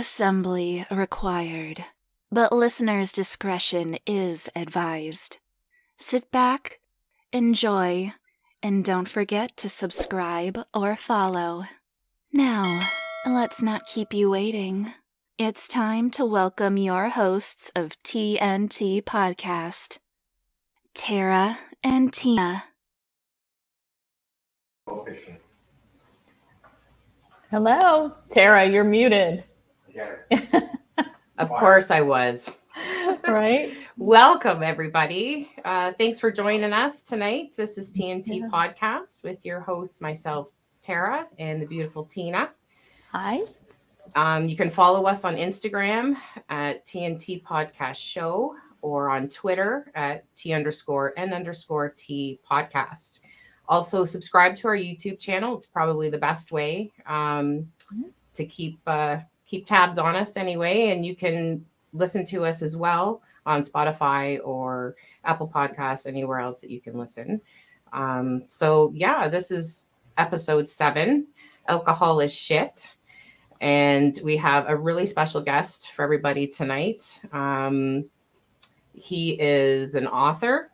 assembly required, but listeners' discretion is advised. Sit back, enjoy, and don't forget to subscribe or follow. Now, let's not keep you waiting. It's time to welcome your hosts of TNT Podcast, Tara and Tina. Hello, Tara, you're muted. Of course I was. Right? Welcome, everybody. Thanks for joining us tonight. This is TNT Podcast with your host, myself, Tara, and the beautiful Tina. Hi. You can follow us on Instagram at TNT Podcast Show or on Twitter at T_N_T Podcast. Also, subscribe to our YouTube channel. It's probably the best way to keep tabs on us anyway. And you can listen to us as well on Spotify or Apple Podcasts, anywhere else that you can listen. This is episode 7, Alcohol is Shit. And we have a really special guest for everybody tonight. He is an author.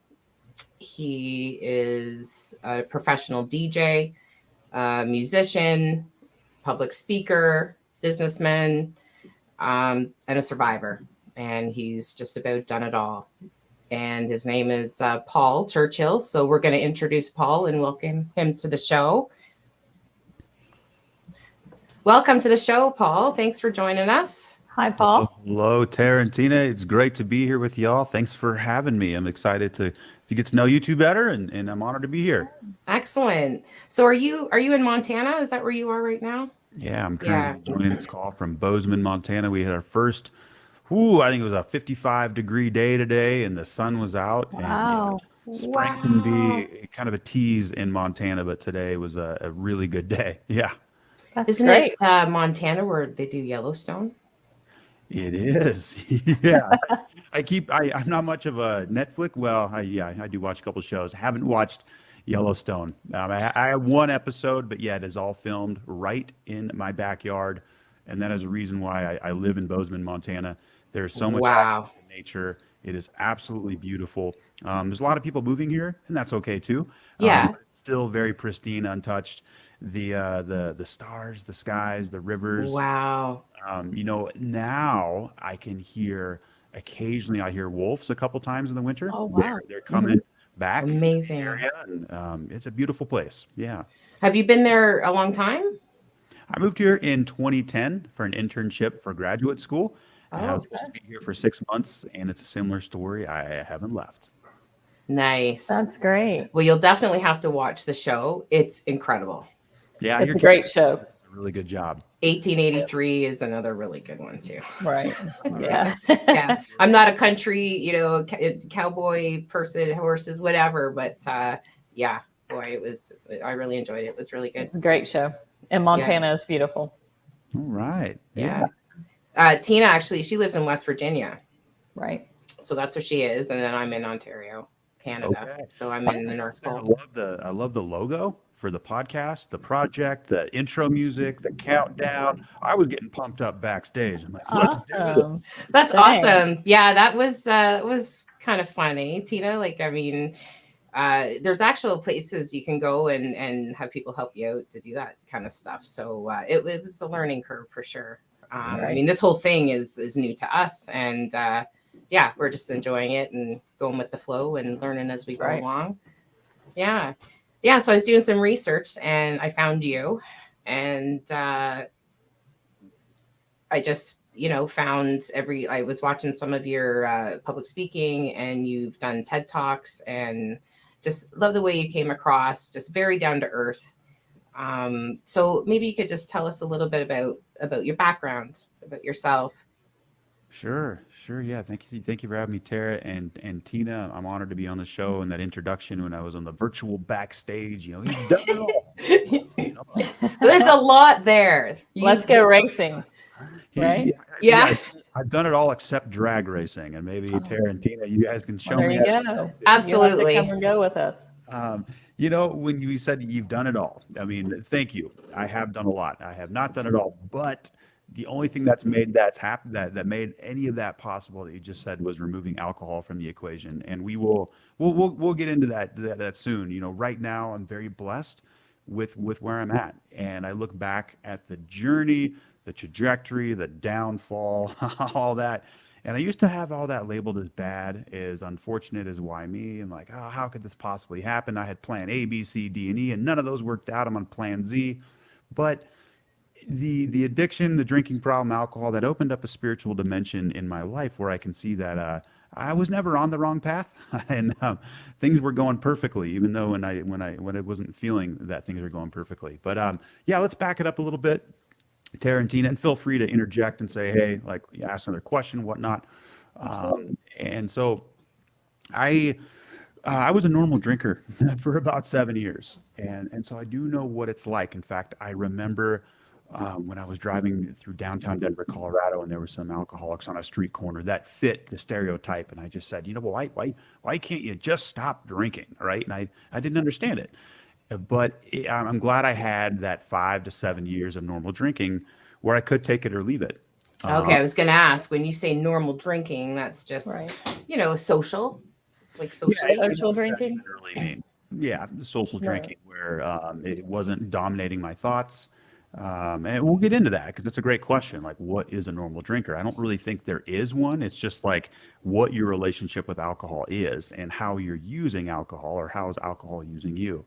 He is a professional DJ, musician, public speaker, businessman, and a survivor. And he's just about done it all. And his name is Paul Churchill. So we're going to introduce Paul and welcome him to the show. Welcome to the show, Paul. Thanks for joining us. Hi, Paul. Hello, Tara and Tina. It's great to be here with y'all. Thanks for having me. I'm excited to get to know you two better, and I'm honored to be here. Excellent. So are you in Montana? Is that where you are right now? Yeah, I'm currently joining this call from Bozeman, Montana. We had our first, I think it was a 55-degree day today, and the sun was out. Wow. And, spring can be kind of a tease in Montana, but today was a really good day. Yeah. That's Isn't great. it Montana where they do Yellowstone? It is. Yeah. I'm not much of a Netflix. Well, I do watch a couple shows. I haven't watched Yellowstone. I have one episode, but yeah, it is all filmed right in my backyard. And that is a reason why I live in Bozeman, Montana. There's so much nature. It is absolutely beautiful. There's a lot of people moving here, and that's okay too. Yeah. But it's still very pristine, untouched. The stars, the skies, the rivers. Wow. Now I can occasionally I hear wolves a couple times in the winter. Oh, wow. They're coming back. Amazing. To the area, and it's a beautiful place. Yeah. Have you been there a long time? I moved here in 2010 for an internship for graduate school. I was supposed to be here for 6 months, and it's a similar story. I haven't left. Nice. That's great. Well, you'll definitely have to watch the show. It's incredible. Yeah, It's a great show. A really good job. 1883 is another really good one too. Right. Yeah. Yeah. I'm not a country, cowboy person, horses, whatever, but yeah, boy, I really enjoyed it. It was really good. It's a great show. And Montana is beautiful. All right. Yeah. Tina, actually, she lives in West Virginia. Right. So that's where she is. And then I'm in Ontario, Canada. Okay. So I'm in the North I Pole. love the logo for the podcast, the project, the intro music, the countdown. I was getting pumped up backstage. I'm like, let's do this. Awesome. That's Thanks. awesome. Yeah, that was kind of funny, Tina. There's actual places you can go and have people help you out to do that kind of stuff. So it was a learning curve for sure. Right. This whole thing is new to us, and we're just enjoying it and going with the flow and learning as we go along. Yeah. So I was doing some research and I found you, and I just I was watching some of your public speaking, and you've done TED Talks, and just love the way you came across, just very down to earth. So maybe you could just tell us a little bit about your background, about yourself. Sure. Yeah. Thank you for having me, Tara and Tina. I'm honored to be on the show, and that introduction when I was on the virtual backstage, he's done it all. There's a lot there. Let's go racing. Right? Yeah. I've done it all except drag racing, and maybe Tara and Tina, you guys can show There me. you go. Absolutely. You have to come and go with us. When you said you've done it all, thank you. I have done a lot. I have not done it all, but The only thing that's made that's happened that made any of that possible that you just said was removing alcohol from the equation. And we'll get into that soon. You know, right now I'm very blessed with where I'm at. And I look back at the journey, the trajectory, the downfall, all that. And I used to have all that labeled as bad, as unfortunate as why me. And like, oh, how could this possibly happen? I had plan A, B, C, D, and E, and none of those worked out. I'm on plan Z. But the addiction, the drinking problem, alcohol, that opened up a spiritual dimension in my life where I can see that I was never on the wrong path, and things were going perfectly, even though when I wasn't feeling that things were going perfectly. But yeah, let's back it up a little bit, Tarantina, and feel free to interject and say, hey, like, ask another question, whatnot. And so I was a normal drinker for about 7 years, and so I do know what it's like. In fact, I remember when I was driving through downtown Denver, Colorado, and there were some alcoholics on a street corner that fit the stereotype, and I just said, you know, well, why can't you just stop drinking, right? And I didn't understand it, but I'm glad I had that 5 to 7 years of normal drinking where I could take it or leave it. Okay, I was going to ask, when you say normal drinking, that's just, social, like social. Yeah, social drinking. Literally mean, yeah, social drinking where it wasn't dominating my thoughts. And we'll get into that because it's a great question. Like, what is a normal drinker? I don't really think there is one. It's just like what your relationship with alcohol is and how you're using alcohol, or how is alcohol using you.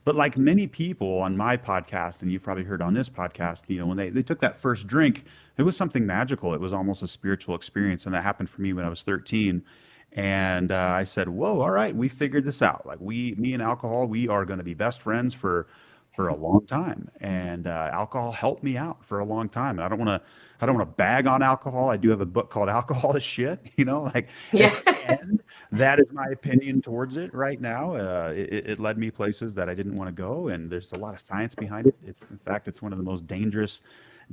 But like many people on my podcast, and you've probably heard on this podcast, you know, when they took that first drink, it was something magical. It was almost a spiritual experience. And that happened for me when I was 13. And I said, whoa, all right, we figured this out. Like me and alcohol, we are going to be best friends for a long time. And alcohol helped me out for a long time. And I don't want to bag on alcohol. I do have a book called Alcohol is Shit, you know, like, Yeah. and that is my opinion towards it right now. It led me places that I didn't want to go. And there's a lot of science behind it. In fact, it's one of the most dangerous,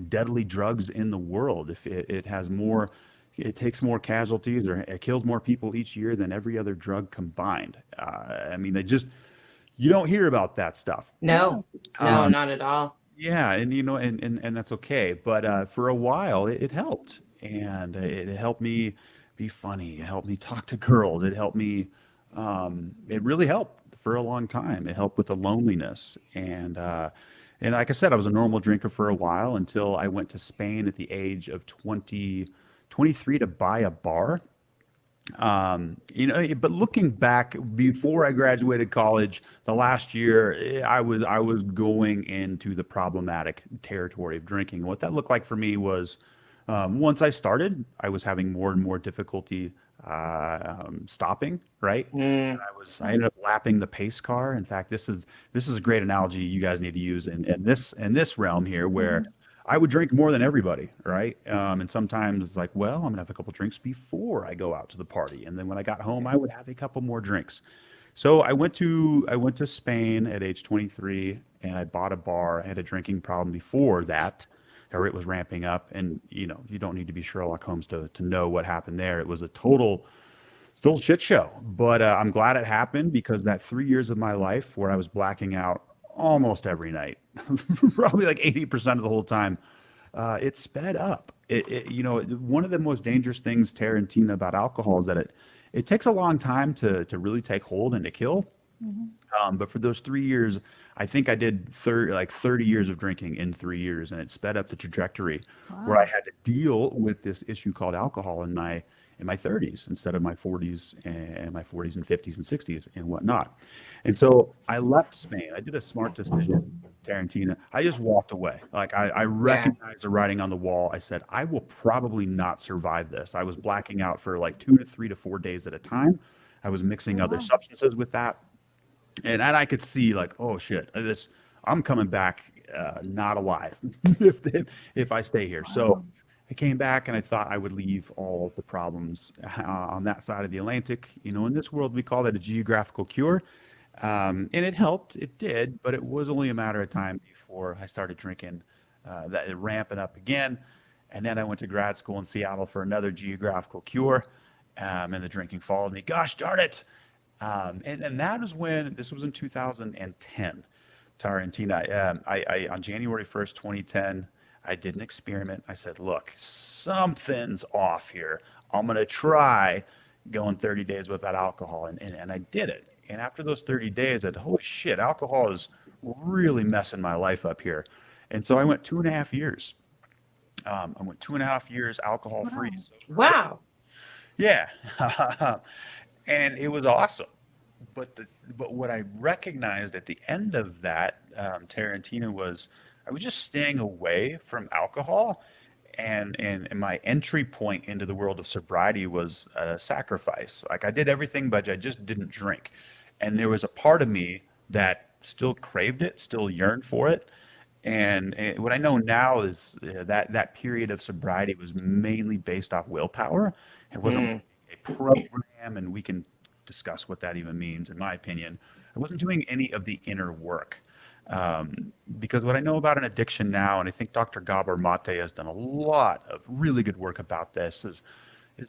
deadly drugs in the world. If it has more, it takes more casualties, or it kills more people each year than every other drug combined. I mean, you don't hear about that stuff. No, not at all. Yeah, and you know, and that's okay. But for a while, it helped, and it helped me be funny. It helped me talk to girls. It helped me. It really helped for a long time. It helped with the loneliness, and like I said, I was a normal drinker for a while until I went to Spain at the age of 23 to buy a bar. You know, but looking back, before I graduated college, the last year, I was going into the problematic territory of drinking. What that looked like for me was, once I started, I was having more and more difficulty stopping. Right, and I ended up lapping the pace car. In fact, this is a great analogy you guys need to use in this realm here, where I would drink more than everybody, right? And sometimes it's like, well, I'm gonna have a couple drinks before I go out to the party, and then when I got home, I would have a couple more drinks. So I went to Spain at age 23, and I bought a bar. I had a drinking problem before that, or it was ramping up. And you know, you don't need to be Sherlock Holmes to know what happened there. It was a total shit show. But I'm glad it happened, because that 3 years of my life where I was blacking out almost every night, probably like 80% of the whole time, it sped up. You know, one of the most dangerous things, Tarantina, about alcohol is that it takes a long time to really take hold and to kill. But for those 3 years, I think I did 30 years of drinking in 3 years, and it sped up the trajectory where I had to deal with this issue called alcohol in my 30s instead of my 40s and my 40s and 50s and 60s and whatnot. And so I left Spain. I did a smart decision, Tarantina. I just walked away. Like I recognized the writing on the wall. I said, I will probably not survive this. I was blacking out for like 2 to 3 to 4 days at a time. I was mixing other substances with that. And I could see like, oh shit, I'm coming back not alive if I stay here. So I came back and I thought I would leave all of the problems on that side of the Atlantic. You know, in this world, we call that a geographical cure. And it helped, it did, but it was only a matter of time before I started drinking, that ramping up again. And then I went to grad school in Seattle for another geographical cure. And the drinking followed me. Gosh darn it. And that was when, this was in 2010, Tarantina. I on January 1st, 2010, I did an experiment. I said, look, something's off here. I'm going to try going 30 days without alcohol. And I did it. And after those 30 days, I said, holy shit, alcohol is really messing my life up here. And so I went 2.5 years. I went 2.5 years alcohol free. Wow. Yeah. And it was awesome. But what I recognized at the end of that, Tarantina, was I was just staying away from alcohol, and my entry point into the world of sobriety was a sacrifice. Like I did everything, but I just didn't drink. And there was a part of me that still craved it, still yearned for it. And what I know now is that period of sobriety was mainly based off willpower. It wasn't a program, and we can discuss what that even means, in my opinion. I wasn't doing any of the inner work. Because what I know about an addiction now, and I think Dr. Gabor Mate has done a lot of really good work about this, is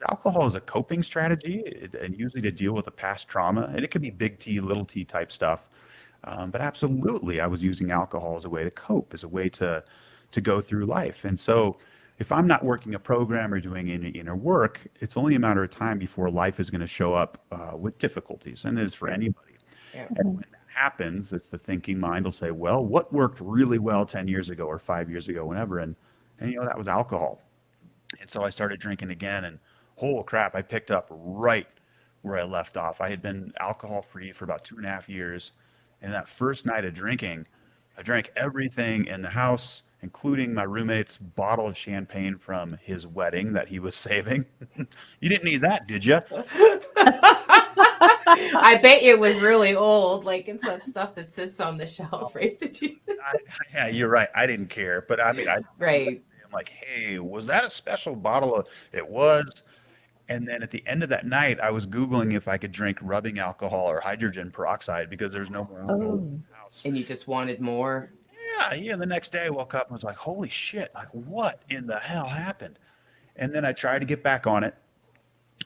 alcohol is a coping strategy, and usually to deal with a past trauma. And it could be big T, little t type stuff. But absolutely, I was using alcohol as a way to cope, as a way to go through life. And so if I'm not working a program or doing any inner work, it's only a matter of time before life is going to show up with difficulties, and it is for anybody. Yeah. And when that happens, it's the thinking mind will say, well, what worked really well 10 years ago or 5 years ago, whenever, and that was alcohol. And so I started drinking again, and holy crap, I picked up right where I left off. I had been alcohol free for about 2.5 years. And that first night of drinking, I drank everything in the house, including my roommate's bottle of champagne from his wedding that he was saving. You didn't need that, did you? I bet it was really old. Like it's that stuff that sits on the shelf, right? Yeah, you're right. I didn't care. But I mean, Right. I'm like, hey, was that a special bottle of, it was. And then at the end of that night, I was Googling if I could drink rubbing alcohol or hydrogen peroxide because there's no more alcohol in the house. And you just wanted more. Yeah. The next day I woke up and was like, holy shit, like what in the hell happened? And then I tried to get back on it.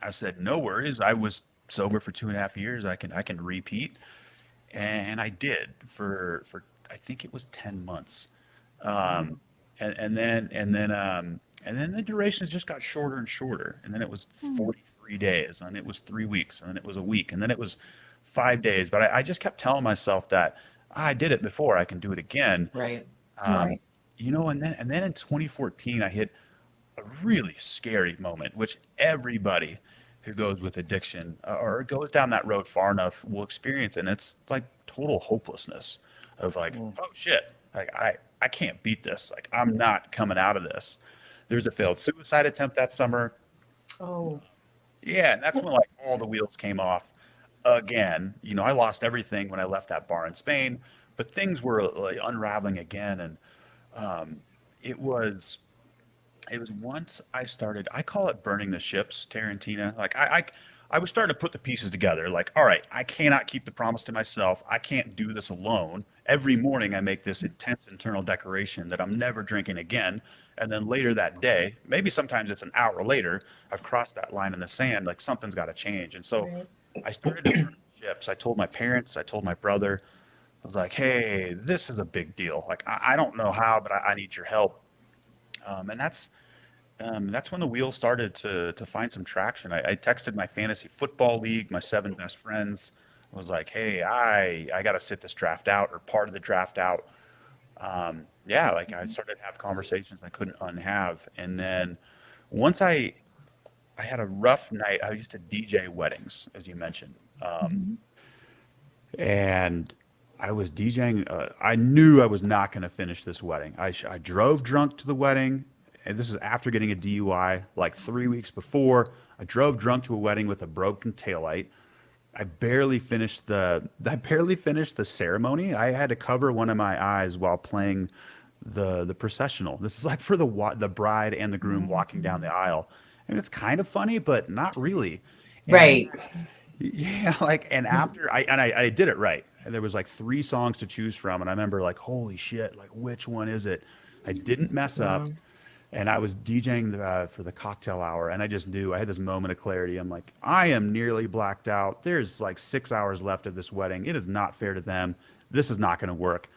I said, no worries. I was sober for 2.5 years. I can repeat. And I did for I think it was 10 months. And then the durations just got shorter and shorter. And then it was 43 days, and it was 3 weeks, and then it was a week, and then it was 5 days. But I just kept telling myself that I did it before, I can do it again. Right. Right. And then in 2014, I hit a really scary moment, which everybody who goes with addiction or goes down that road far enough will experience. And it's like total hopelessness of like, oh shit, like I can't beat this. Like I'm not coming out of this. There's a failed suicide attempt that summer. Oh. Yeah, and that's when like all the wheels came off again. I lost everything when I left that bar in Spain, but things were like unraveling again. And it was once I started, I call it burning the ships, Tarantina. Like I was starting to put the pieces together. Like, all right, I cannot keep the promise to myself. I can't do this alone. Every morning I make this intense internal declaration that I'm never drinking again. And then later that day, maybe sometimes it's an hour later, I've crossed that line in the sand, like something's got to change. And so I started to burn the ships. I told my parents, I told my brother, I was like, hey, this is a big deal. Like, I don't know how, but I need your help. And that's when the wheel started to find some traction. I texted my fantasy football league, my 7 best friends. I was like, hey, I got to sit this draft out or part of the draft out. Like I started to have conversations I couldn't unhave. And then once I had a rough night, I used to DJ weddings, as you mentioned. And I was DJing. I knew I was not going to finish this wedding. I drove drunk to the wedding. And this is after getting a DUI like 3 weeks before. I drove drunk to a wedding with a broken taillight. I barely finished the ceremony. I had to cover one of my eyes while playing the processional. This is like for the bride and the groom walking down the aisle. And it's kind of funny, but not really. Right. Yeah, and after I did it right. And there was like 3 songs to choose from, and I remember like, holy shit, like which one is it? I didn't mess up. And I was DJing for the cocktail hour, and I just knew I had this moment of clarity. I'm like, I am nearly blacked out. There's like 6 hours left of this wedding. It is not fair to them. This is not going to work.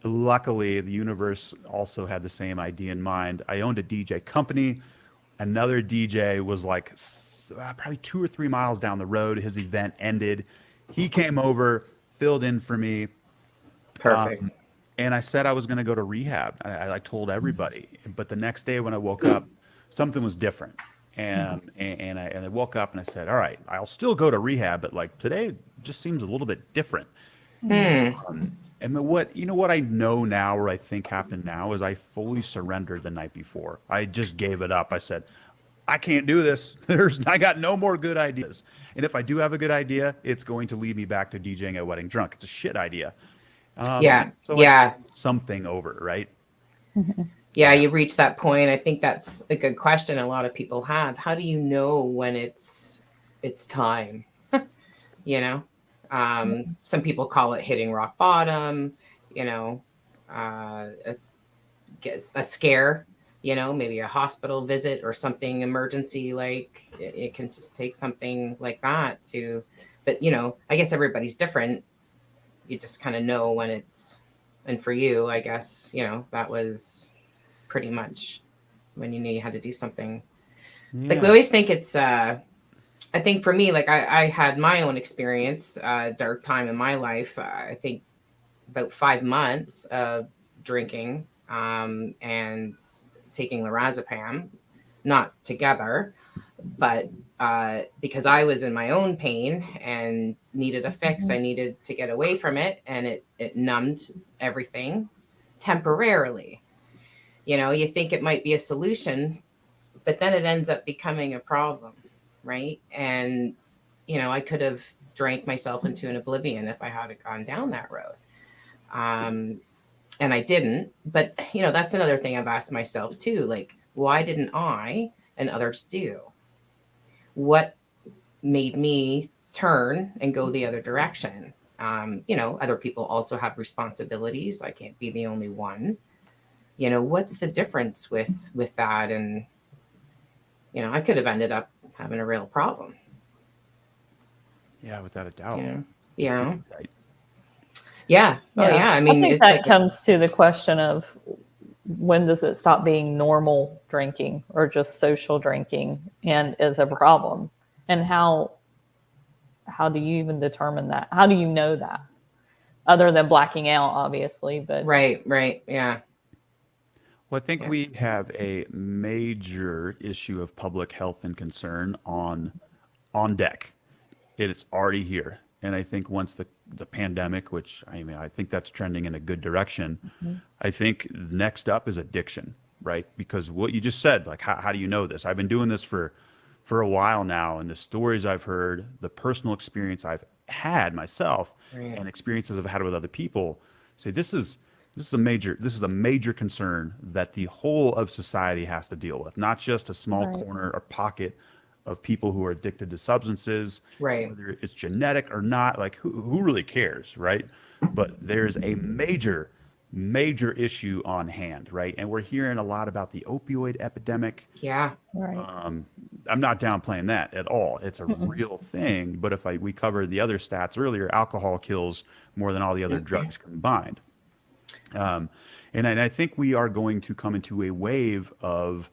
luckily, the universe also had the same idea in mind. I owned a DJ company. Another DJ was like probably 2 or 3 miles down the road. His event ended. He came over, filled in for me. Perfect. And I said I was going to go to rehab. I like told everybody, but the next day when I woke up, something was different. And I woke up and I said, all right, I'll still go to rehab, but like today just seems a little bit different. And what I know now, or I think happened now, is I fully surrendered the night before. I just gave it up. I said, I can't do this. I got no more good ideas. And if I do have a good idea, it's going to lead me back to DJing at wedding drunk. It's a shit idea. Yeah. So Yeah. something over, right? Yeah, you reach that point. I think that's a good question a lot of people have. How do you know when it's time? You know, some people call it hitting rock bottom, you know, a scare, you know, maybe a hospital visit or something emergency, like it can just take something like that to, but you know, I guess everybody's different. You just kind of know when it's, and for you, I guess, you know, that was pretty much when you knew you had to do something. Like we always think it's, I think for me, like I had my own experience, dark time in my life. I think about 5 months of drinking and taking lorazepam, not together, but because I was in my own pain and needed a fix, I needed to get away from it, and it numbed everything temporarily. You know, you think it might be a solution, but then it ends up becoming a problem, right? And you know, I could have drank myself into an oblivion if I had gone down that road. And I didn't. But you know, that's another thing I've asked myself too. Like, why didn't I and others do? What made me turn and go the other direction? You know, other people also have responsibilities. I can't be the only one. You know, what's the difference with that? And you know, I could have ended up having a real problem. Yeah, without a doubt. Yeah. Yeah. Oh, yeah. I mean, think it's that like comes to the question of when does it stop being normal drinking or just social drinking and is a problem? And how do you even determine that? How do you know that? Other than blacking out, obviously, but right. Yeah. Well, I think we have a major issue of public health and concern on deck. It's already here. And I think once the pandemic, which I mean, I think that's trending in a good direction, I think next up is addiction, right? Because what you just said, like, how do you know this? I've been doing this for a while now, and the stories I've heard, the personal experience I've had myself, and experiences I've had with other people, say this is a major concern that the whole of society has to deal with, not just a small corner or pocket of people who are addicted to substances, whether it's genetic or not. Like who really cares, right? But there's a major issue on hand, right? And we're hearing a lot about the opioid epidemic. Yeah. I'm not downplaying that at all. It's a real thing. But if we covered the other stats earlier, alcohol kills more than all the other drugs combined. And I think we are going to come into a wave of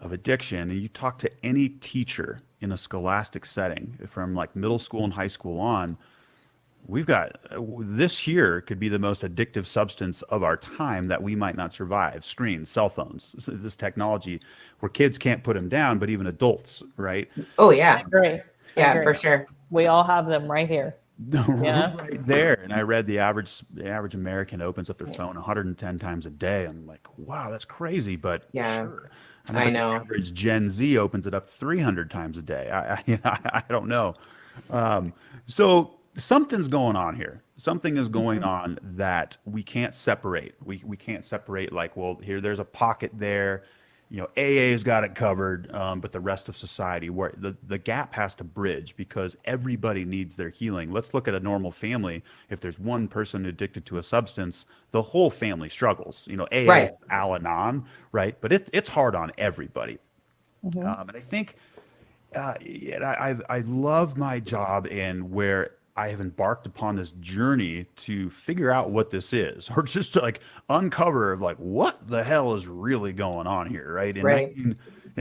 addiction. And you talk to any teacher in a scholastic setting, from like middle school and high school on, we've got this year could be the most addictive substance of our time that we might not survive. Screens, cell phones, this technology where kids can't put them down, but even adults, right? Oh, yeah. I agree. Yeah, for sure. We all have them right here. Right there. And I read the average American opens up their phone 110 times a day. I'm like, wow, that's crazy. But sure. I know. The average Gen Z opens it up 300 times a day. I don't know. So something's going on here. Something is going on that we can't separate. We can't separate like, well, there's a pocket there. You know, AA's got it covered, but the rest of society, where the gap has to bridge, because everybody needs their healing. Let's look at a normal family. If there's one person addicted to a substance, the whole family struggles. You know, AA, Al-Anon, right? But it's hard on everybody. And I think I love my job in where I have embarked upon this journey to figure out what this is, or just to like uncover of like what the hell is really going on here, right? Right. In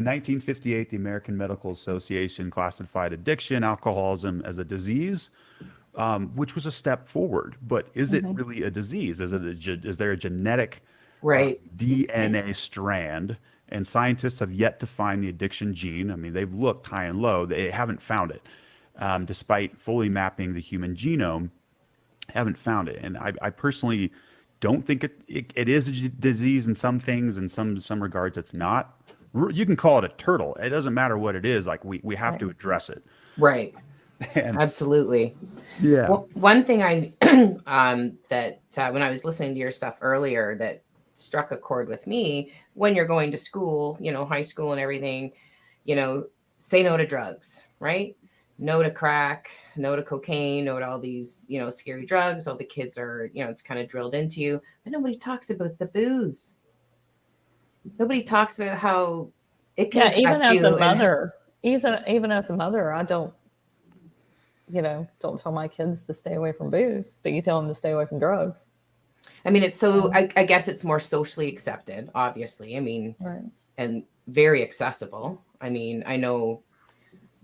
1958, the American Medical Association classified addiction, alcoholism as a disease, which was a step forward. But is it really a disease? Is there a genetic Right. DNA strand? And scientists have yet to find the addiction gene. I mean, they've looked high and low. They haven't found it. Despite fully mapping the human genome, haven't found it. And I personally don't think it is a disease in some things, in some regards it's not. You can call it a turtle. It doesn't matter what it is. Like we have to address it. Right. And Absolutely. yeah. Well, one thing I that when I was listening to your stuff earlier that struck a chord with me, when you're going to school, high school and everything, say no to drugs, right? No to crack, no to cocaine, no to all these, scary drugs. All the kids are, it's kind of drilled into you, but nobody talks about the booze. Nobody talks about how it can even affect as you. a mother, even as a mother, I don't tell my kids to stay away from booze, but you tell them to stay away from drugs. I mean, it's so, I guess it's more socially accepted, obviously. I mean, Right. and very accessible. I mean, I know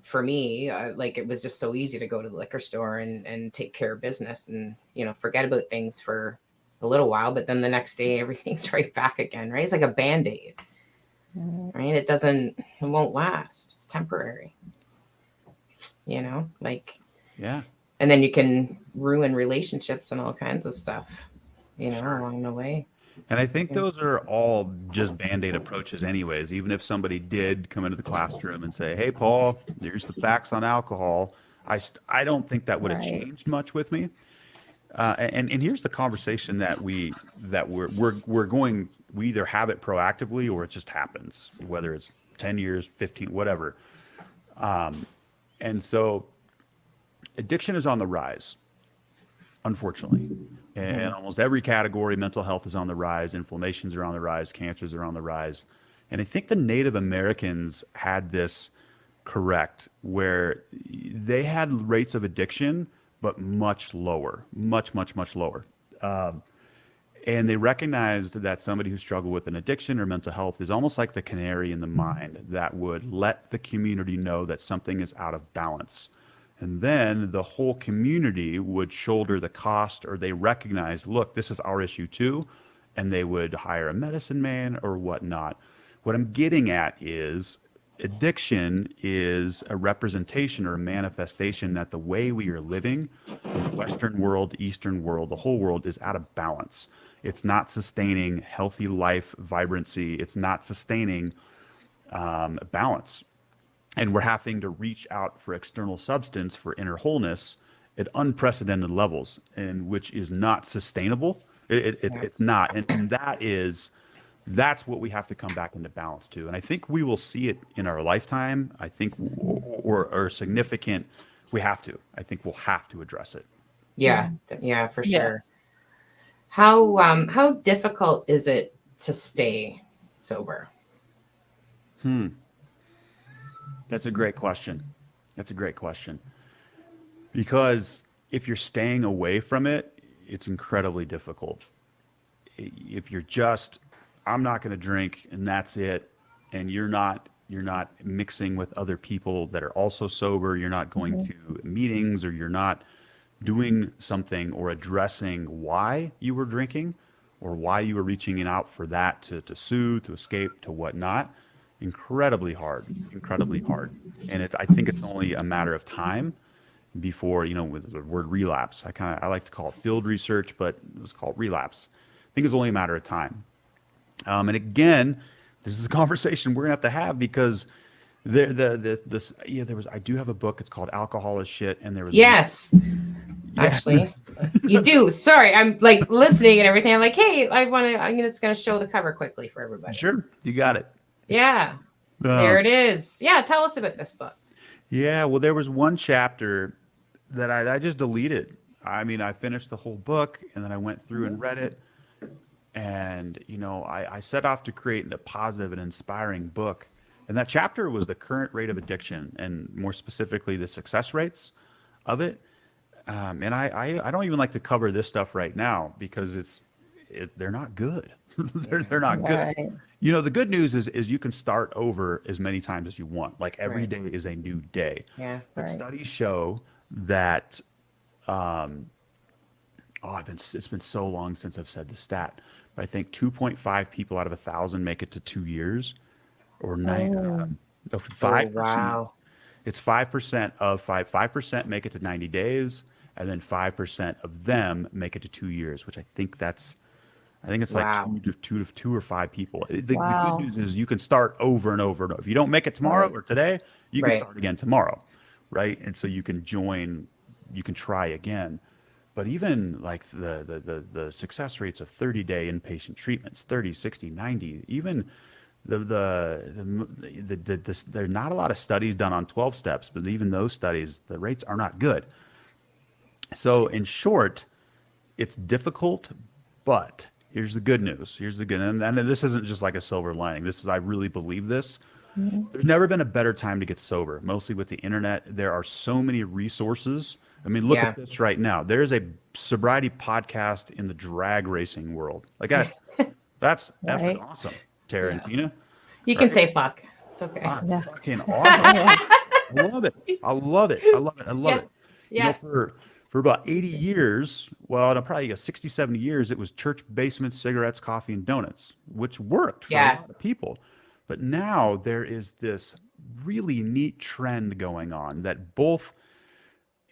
for me, like it was just so easy to go to the liquor store and take care of business and, forget about things for a little while, but then the next day everything's right back again, right? It's like a Band-Aid, right? It won't last. It's temporary, like, Yeah. and then you can ruin relationships and all kinds of stuff, along the way. And I think those are all just Band-Aid approaches anyways. Even if somebody did come into the classroom and say, "Hey, Paul, here's the facts on alcohol," I don't think that would have Right. changed much with me. And here's the conversation that we're going. We either have it proactively or it just happens, whether it's 10 years, 15, whatever. And so addiction is on the rise, unfortunately. And almost every category, mental health is on the rise, inflammations are on the rise, cancers are on the rise. And I think the Native Americans had this correct, where they had rates of addiction, but much lower, much, much, much lower. And they recognized that somebody who struggled with an addiction or mental health is almost like the canary in the mine that would let the community know that something is out of balance. And then the whole community would shoulder the cost, or they recognize, look, this is our issue too. And they would hire a medicine man or whatnot. What I'm getting at is addiction is a representation or a manifestation that the way we are living in the Western world, Eastern world, the whole world is out of balance. It's not sustaining healthy life, vibrancy. It's not sustaining balance. And we're having to reach out for external substance for inner wholeness at unprecedented levels, and which is not sustainable. It's not, and that's what we have to come back into balance to. And I think we will see it in our lifetime. I think, or significant. We have to. I think we'll have to address it. Yeah, for sure. Yes. How difficult is it to stay sober? That's a great question. That's a great question. Because if you're staying away from it, it's incredibly difficult. If you're just, I'm not going to drink and that's it, and you're not mixing with other people that are also sober, you're not going to meetings, or you're not doing something or addressing why you were drinking or why you were reaching out for that to soothe, to escape, to whatnot. Incredibly hard. And I think it's only a matter of time before, with the word relapse, I like to call it field research, but it's called relapse. I think it's only a matter of time. And again, this is a conversation we're gonna have to have, because I do have a book. It's called Alcohol is Shit, and there was Yes, actually, you do. Sorry, I'm like listening and everything. I'm like, hey, I'm just gonna show the cover quickly for everybody. Sure, you got it. Yeah, there it is. Yeah, tell us about this book. Yeah, well, there was one chapter that I just deleted. I mean, I finished the whole book, and then I went through and read it. And, I set off to create a positive and inspiring book. And that chapter was the current rate of addiction, and more specifically, the success rates of it. And I don't even like to cover this stuff right now because they're not good. They're not good. Right. You know, the good news is you can start over as many times as you want. Like every Right. day is a new day. Yeah. But Right. studies show that it's been so long since I've said the stat, but I think 2.5 people out of 1,000 make it to 2 years, or Oh. 5%. Wow. It's 5% of 5% make it to 90 days, and then 5% of them make it to 2 years, which I think it's like Wow. two or five people. The good Wow. news is you can start over and over and over. If you don't make it tomorrow Right. or today, you can Right. start again tomorrow, right? And so you can try again. But even like the success rates of 30-day inpatient treatments, 30, 60, 90, even there are not a lot of studies done on 12 steps, but even those studies, the rates are not good. So in short, it's difficult, but here's the good news. Here's the good, and this isn't just like a silver lining. I really believe this. There's never been a better time to get sober, mostly with the internet. There are so many resources. I mean, look Yeah. at this right now. There's a sobriety podcast in the drag racing world. Like, that's effing Right. awesome, Tara and Tina. You can Right? say fuck. It's okay. Yeah. Fucking awesome. Yeah. I love it. I love it. I love it. I love Yeah. it. You know, Yeah. for about 80 years, well, no, probably 60, 70 years, it was church basements, cigarettes, coffee, and donuts, which worked for a Yeah. lot of people. But now there is this really neat trend going on that both,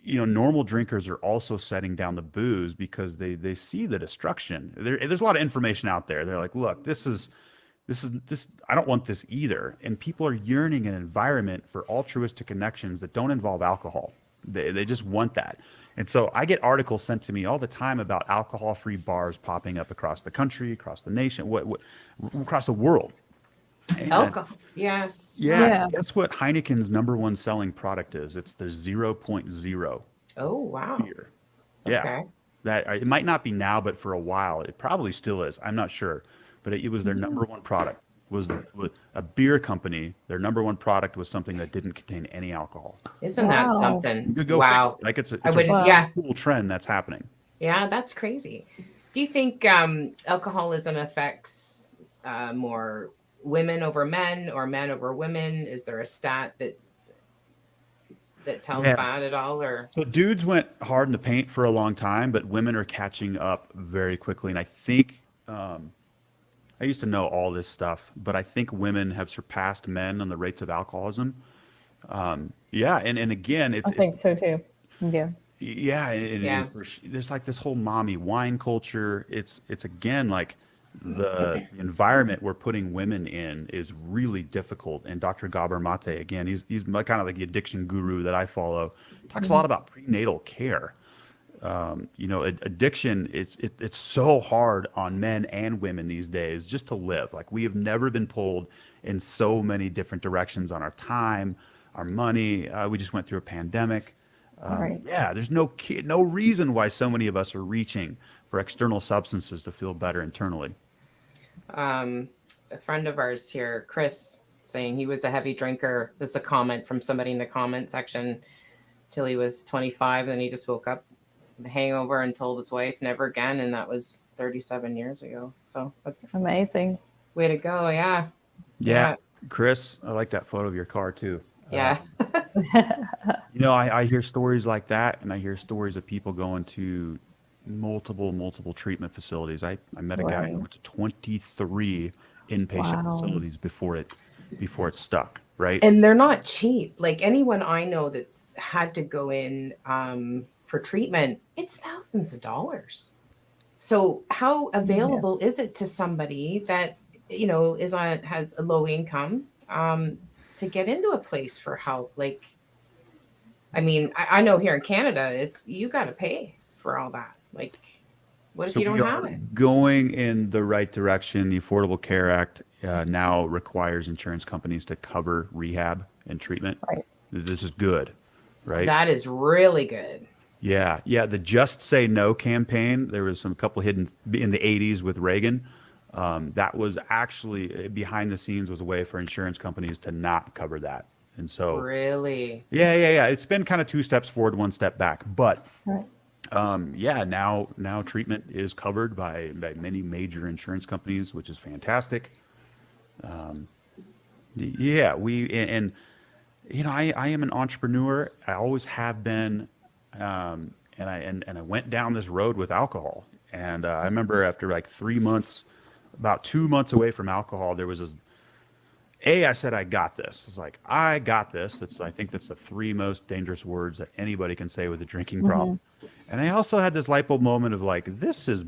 normal drinkers are also setting down the booze because they see the destruction. There's a lot of information out there. They're like, look, this, I don't want this either. And people are yearning an environment for altruistic connections that don't involve alcohol. They just want that. And so I get articles sent to me all the time about alcohol-free bars popping up across the country, across the nation, across the world. And Alcohol. Yeah. Yeah. guess what Heineken's number one selling product is? It's the 0.0 Oh, wow. beer. Yeah. Okay. That it might not be now, but for a while it probably still is. I'm not sure, but it was their number one product. Was a beer company. Their number one product was something that didn't contain any alcohol. Isn't that Wow. something? You could go Wow. figure. Like it's I would, Wow. yeah. cool trend that's happening. Yeah, that's crazy. Do you think alcoholism affects more women over men or men over women? Is there a stat that tells Yeah. that at all? Or So dudes went hard in the paint for a long time, but women are catching up very quickly. And I think I used to know all this stuff, but I think women have surpassed men on the rates of alcoholism. Yeah, and again, I think so too. Yeah. yeah, Yeah. there's like this whole mommy wine culture. It's again like the environment we're putting women in is really difficult. And Dr. Gabor Mate, again, he's kind of like the addiction guru that I follow. Talks a lot about prenatal care. Addiction, it's so hard on men and women these days just to live. Like we have never been pulled in so many different directions on our time, our money. We just went through a pandemic. Right. Yeah, there's no reason why so many of us are reaching for external substances to feel better internally. a friend of ours here, Chris, saying he was a heavy drinker. This is a comment from somebody in the comment section till he was 25. Then he just woke up with a hangover and told his wife never again. And that was 37 years ago. So that's Amazing. way to go. Yeah. Yeah. Chris, I like that photo of your car too. Yeah. I hear stories like that, and I hear stories of people going to multiple treatment facilities. I met a guy who went to 23 inpatient Wow. facilities before it stuck, right? And they're not cheap. Like anyone I know that's had to go in for treatment, it's thousands of dollars. So how available is it to somebody that has a low income to get into a place for help? Like, I mean, I know here in Canada, you got to pay for all that. Like, what if So you don't we have are it? going in the right direction. The Affordable Care Act now requires insurance companies to cover rehab and treatment. Right. This is good, right? That is really good. Yeah. The Just Say No campaign, there was a couple hidden in the 80s with Reagan. That was actually behind the scenes was a way for insurance companies to not cover that. And so, Really? yeah. It's been kind of two steps forward, one step back. But Right. yeah, now treatment is covered by many major insurance companies, which is fantastic. Yeah, and I am an entrepreneur. I always have been, and I went down this road with alcohol. And I remember after like 3 months, about 2 months away from alcohol, there was this. I said I got this. It's like I got this. I think that's the three most dangerous words that anybody can say with a drinking problem. And I also had this light bulb moment of like, this is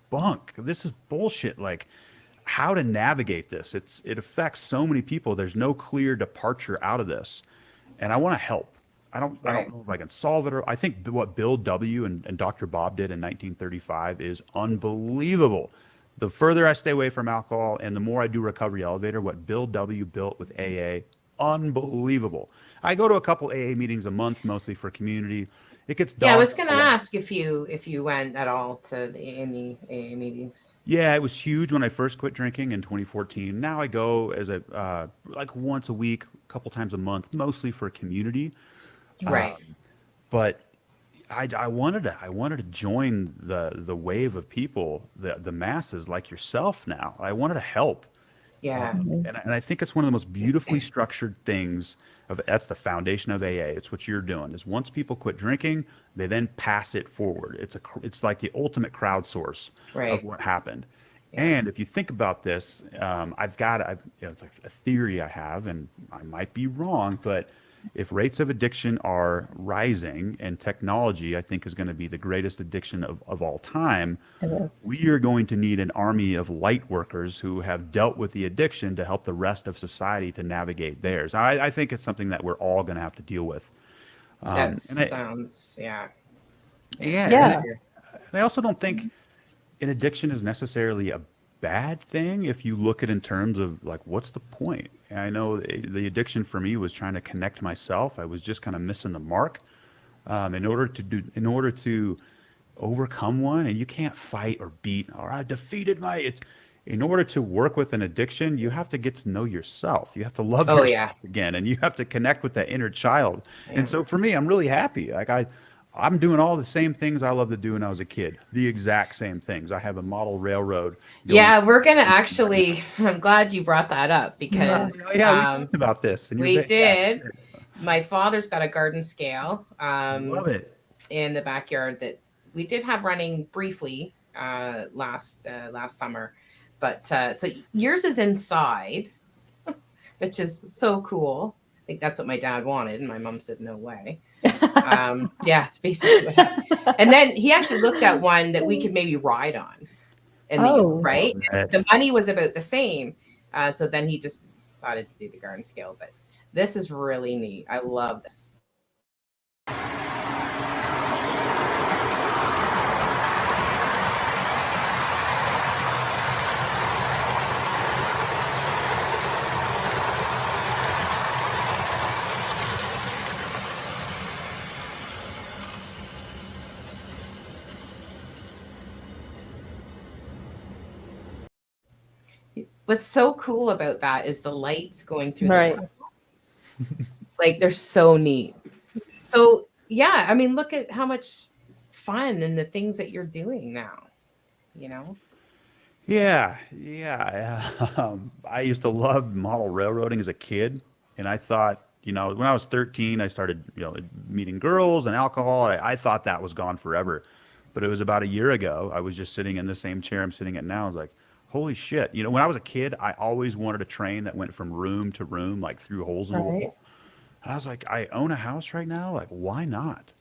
bunk. This is bullshit. Like, how to navigate this. It affects so many people. There's no clear departure out of this, and I want to help. I Right. don't know if I can solve it. Or I think what Bill W. and Dr. Bob did in 1935 is unbelievable. The further I stay away from alcohol and the more I do Recovery Elevator, what Bill W. built with AA, unbelievable. I go to a couple AA meetings a month, mostly for community. It gets Yeah, I dark. was going to ask if you went at all to any AA meetings. Yeah, it was huge when I first quit drinking in 2014. Now I go as like once a week, a couple times a month, mostly for community. Right. But I wanted to join the wave of people, the masses like yourself now. I wanted to help. Yeah. And I think it's one of the most beautifully structured things that's the foundation of AA. It's what you're doing is once people quit drinking, they then pass it forward. It's like the ultimate crowdsource Right. of what happened. And if you think about this, it's like a theory I have, and I might be wrong, but if rates of addiction are rising and technology, I think, is going to be the greatest addiction of all time, It is. we are going to need an army of light workers who have dealt with the addiction to help the rest of society to navigate theirs. I think it's something that we're all going to have to deal with. That And sounds, yeah. Yeah. and I also don't think an addiction is necessarily a bad thing if you look at it in terms of like, what's the point? And I know the addiction for me was trying to connect myself. I was just kind of missing the mark in order to overcome one. And you can't fight or beat, or I defeated in order to work with an addiction, you have to get to know yourself. You have to love Oh, yourself yeah. again, and you have to connect with that inner child. Yeah. And so for me, I'm really happy. Like I'm doing all the same things I loved to do when I was a kid. The exact same things. I have a model railroad. Yeah, we're going to actually, I'm glad you brought that up because We talked about this. And we did. My father's got a garden scale love it. in the backyard that we did have running briefly last summer. But so yours is inside, which is so cool. I think that's what my dad wanted. And my mom said, no way. Yeah, it's basically what happened. And then he actually looked at one that we could maybe ride on. And right? The money was about the same. So then he just decided to do the garden scale. But this is really neat. I love this. What's so cool about that is the lights going through the tunnel. Like they're so neat. So yeah, I mean, look at how much fun and the things that you're doing now, you know? Yeah. I used to love model railroading as a kid. And I thought, when I was 13, I started, meeting girls and alcohol. I thought that was gone forever. But it was about a year ago. I was just sitting in the same chair I'm sitting at now. I was like, holy shit. When I was a kid, I always wanted a train that went from room to room, like through holes in the wall. And I was like, I own a house right now. Like, why not?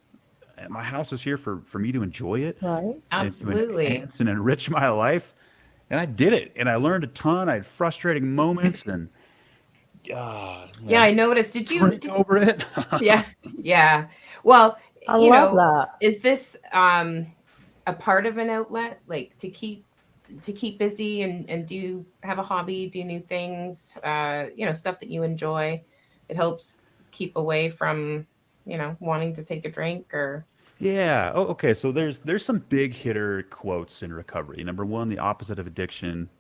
And my house is here for me to enjoy it. Right. Absolutely. And to enhance and enrich my life. And I did it. And I learned a ton. I had frustrating moments and yeah, I noticed. Did you over it? Yeah. Well, I love that. Is this a part of an outlet, like to keep busy and do have a hobby, do new things, stuff that you enjoy? It helps keep away from, wanting to take a drink or. Yeah. Oh, okay. So there's some big hitter quotes in recovery. Number one, the opposite of addiction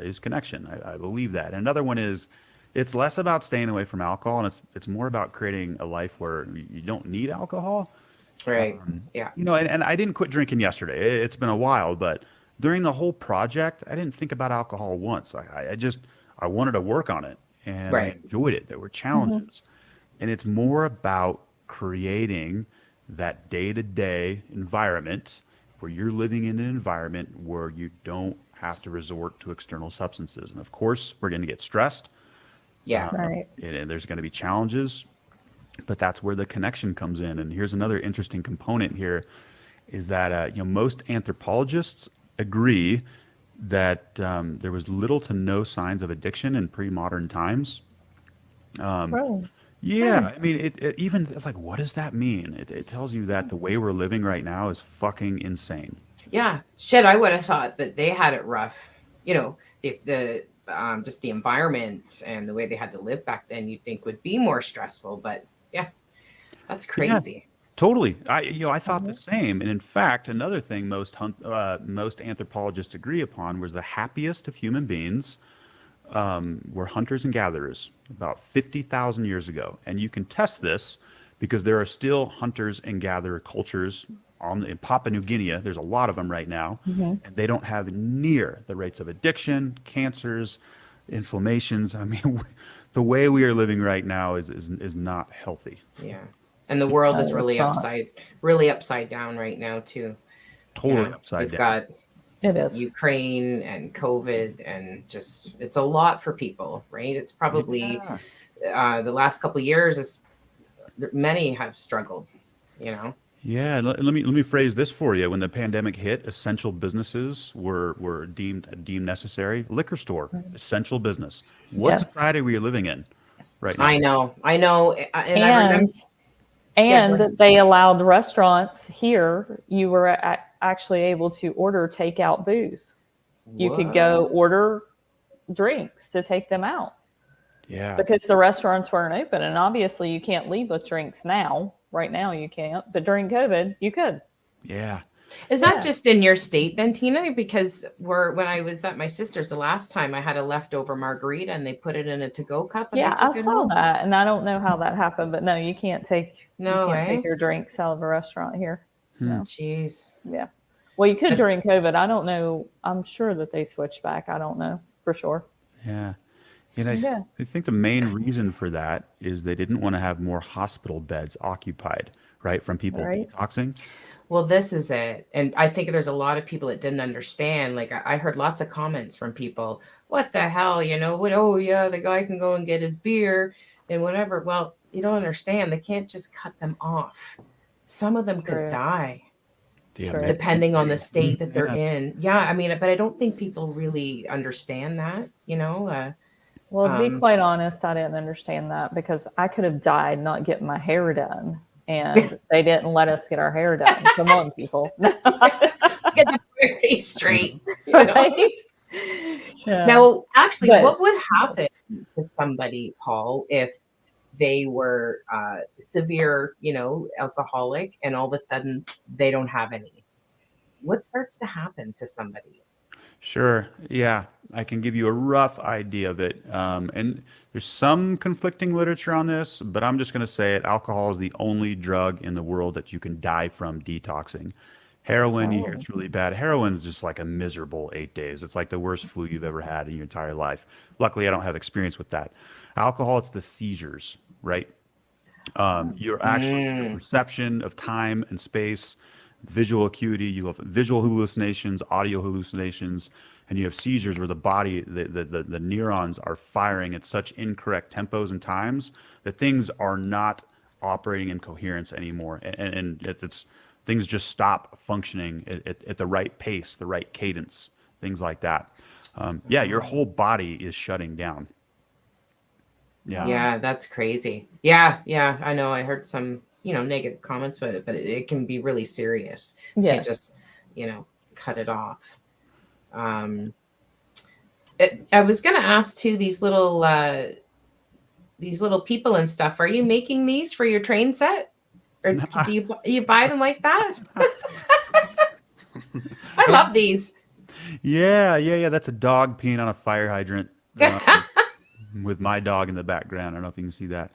is connection. I believe that. And another one is It's less about staying away from alcohol, and it's more about creating a life where you don't need alcohol. Right. Yeah. And I didn't quit drinking yesterday. It's been a while, but during the whole project, I didn't think about alcohol once. I wanted to work on it, and I Right. enjoyed it. There were challenges, and it's more about creating that day-to-day environment where you're living in an environment where you don't have to resort to external substances. And of course, we're going to get stressed, Yeah. Right. and there's going to be challenges, but that's where the connection comes in. And here's another interesting component here is that most anthropologists agree that there was little to no signs of addiction in pre-modern times. Really? Yeah, I mean, it even it's like, what does that mean? It tells you that the way we're living right now is fucking insane. Yeah. Shit, I would have thought that they had it rough. The just the environment and the way they had to live back then, you'd think would be more stressful. But yeah, that's Yeah, crazy. totally. I thought the same. And in fact, another thing most anthropologists agree upon was the happiest of human beings were hunters and gatherers about 50,000 years ago. And you can test this because there are still hunters and gatherer cultures in Papua New Guinea. There's a lot of them right now, and they don't have near the rates of addiction, cancers, inflammations. I mean, the way we are living right now is not healthy. Yeah. And the world is No, really it's not. upside down right now too. Totally upside We've down. got It is. Ukraine and COVID, and just it's a lot for people, right? It's probably the last couple of years is many have struggled, you know. Yeah, let me phrase this for you. When the pandemic hit, essential businesses were deemed necessary. Liquor store, essential business. What Yes. society we are living in right now? I know, and I remember. And go ahead. they allowed restaurants here. You were actually able to order takeout booze. You could go order drinks to take them out Yeah, because the restaurants weren't open. And obviously, you can't leave with drinks now. Right now, you can't. But during COVID, you could. yeah, Is that Yeah. just in your state then, Tina? Because when I was at my sister's the last time, I had a leftover margarita and they put it in a to-go cup. And Yeah, I took it saw home. that, and I don't know how that happened. But no, you can't take No, your drinks out of a restaurant here. No. Jeez. Yeah. Well, you could during COVID. I don't know. I'm sure that they switched back. I don't know for sure. yeah. And Yeah. I think the main reason for that is they didn't want to have more hospital beds occupied, right, from people Right. detoxing. Well, this is it. And I think there's a lot of people that didn't understand. Like I heard lots of comments from people, what the hell, what, oh yeah, the guy can go and get his beer and whatever. Well, you don't understand. They can't just cut them off. Some of them could True. die Yeah, Sure. depending on the state that they're Yeah. in. Yeah, I mean, but I don't think people really understand that, Well, to be Um, quite honest, I didn't understand that because I could have died not getting my hair done, and they didn't let us get our hair done. Come on, people. Let's get the priorities straight. you know? Right? Yeah. Now, actually, But- what would happen to somebody, Paul, if they were severe, alcoholic, and all of a sudden they don't have any? What starts to happen to somebody? Sure. Yeah, I can give you a rough idea of it. And there's some conflicting literature on this, but I'm just going to say it. Alcohol is the only drug in the world that you can die from detoxing. Heroin, you hear it's really bad. Heroin is just like a miserable 8 days. It's like the worst flu you've ever had in your entire life. Luckily, I don't have experience with that. Alcohol, it's the seizures, right? Your actual perception of time and space, visual acuity, you have visual hallucinations, audio hallucinations, and you have seizures where the body, the neurons are firing at such incorrect tempos and times that things are not operating in coherence anymore. And it's things just stop functioning at the right pace, the right cadence, things like that. Yeah, your whole body is shutting down. Yeah. Yeah, that's crazy. Yeah, I know. I heard some, negative comments about it, but it can be really serious. You can't Yes. just, cut it off. I was going to ask too, these little people and stuff. Are you making these for your train set, or do you buy them like that? I love these. Yeah. That's a dog peeing on a fire hydrant. with my dog in the background. I don't know if you can see that.